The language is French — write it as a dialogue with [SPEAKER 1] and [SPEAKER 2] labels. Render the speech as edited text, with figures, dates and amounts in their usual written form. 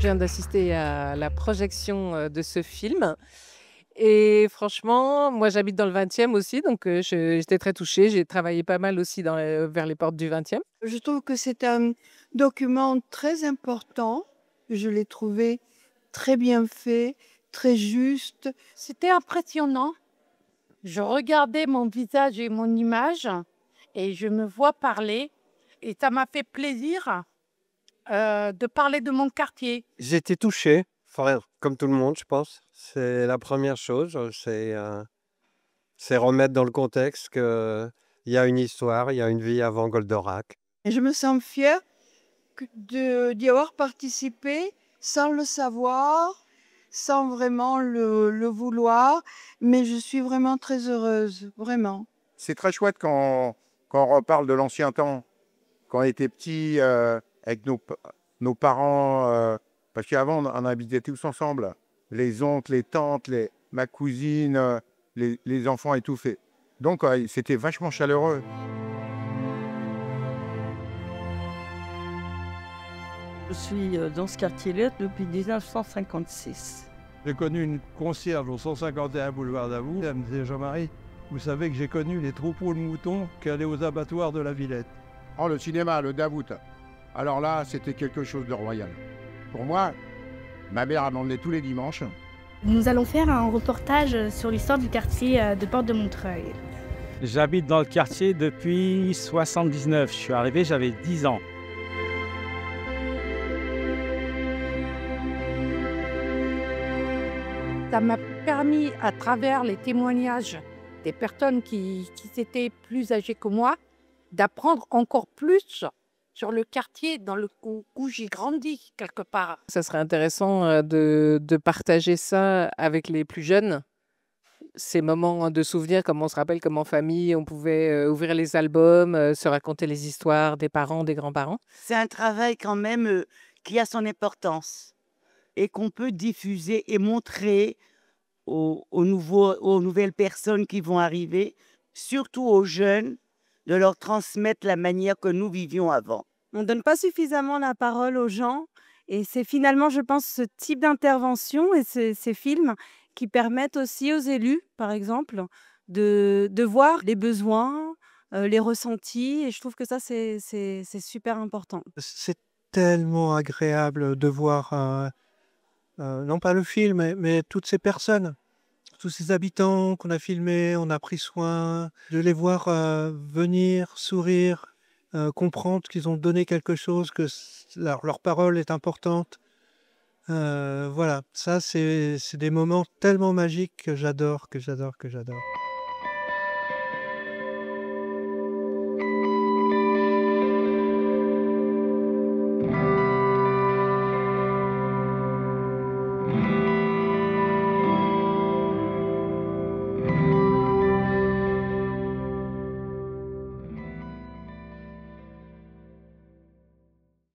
[SPEAKER 1] viens d'assister à la projection, de ce film et franchement, moi j'habite dans le 20e aussi, donc j'étais très touchée. J'ai travaillé pas mal aussi vers les portes du 20e.
[SPEAKER 2] Je trouve que c'est un document très important. Je l'ai trouvé très bien fait, très juste.
[SPEAKER 3] C'était impressionnant. Je regardais mon visage et mon image et je me vois parler et ça m'a fait plaisir de parler de mon quartier.
[SPEAKER 4] J'étais touché, enfin, comme tout le monde, je pense. C'est la première chose, c'est remettre dans le contexte qu'il y a une histoire, il y a une vie avant Goldorak.
[SPEAKER 2] Et je me sens fière d'y avoir participé sans le savoir, sans vraiment le vouloir, mais je suis vraiment très heureuse, vraiment.
[SPEAKER 5] C'est très chouette quand on reparle de l'ancien temps, quand on était petit, avec nos parents, parce qu'avant, on habitait tous ensemble. Les oncles, les tantes, ma cousine, les enfants étouffés. Donc, c'était vachement chaleureux.
[SPEAKER 6] Je suis dans ce quartier-là depuis 1956.
[SPEAKER 7] J'ai connu une concierge au 151 boulevard Davout. Elle me disait: Jean-Marie, vous savez que j'ai connu les troupeaux de moutons qui allaient aux abattoirs de la Villette.
[SPEAKER 5] Oh, le cinéma, le Davout. Alors là, c'était quelque chose de royal. Pour moi, ma mère m'emmenait tous les dimanches.
[SPEAKER 8] Nous allons faire un reportage sur l'histoire du quartier de Porte de Montreuil.
[SPEAKER 9] J'habite dans le quartier depuis 79. Je suis arrivé, j'avais 10 ans.
[SPEAKER 3] Ça m'a permis, à travers les témoignages des personnes qui étaient plus âgées que moi, d'apprendre encore plus sur le quartier dans le où j'ai grandi quelque part.
[SPEAKER 1] Ça serait intéressant, de partager ça avec les plus jeunes. Ces moments de souvenirs, comme on se rappelle comme en famille, on pouvait, ouvrir les albums, se raconter les histoires des parents, des grands-parents.
[SPEAKER 10] C'est un travail quand même qui a son importance et qu'on peut diffuser et montrer aux nouvelles personnes qui vont arriver, surtout aux jeunes, de leur transmettre la manière que nous vivions avant.
[SPEAKER 11] On ne donne pas suffisamment la parole aux gens et c'est finalement, je pense, ce type d'intervention et ces films qui permettent aussi aux élus, par exemple, de voir les besoins, les ressentis et je trouve que ça, c'est super important.
[SPEAKER 12] C'est tellement agréable de voir, non pas le film, mais toutes ces personnes, tous ces habitants qu'on a filmés, on a pris soin de les voir venir, sourire, comprendre qu'ils ont donné quelque chose, que leur parole est importante. Voilà, ça c'est des moments tellement magiques que j'adore, que j'adore, que j'adore.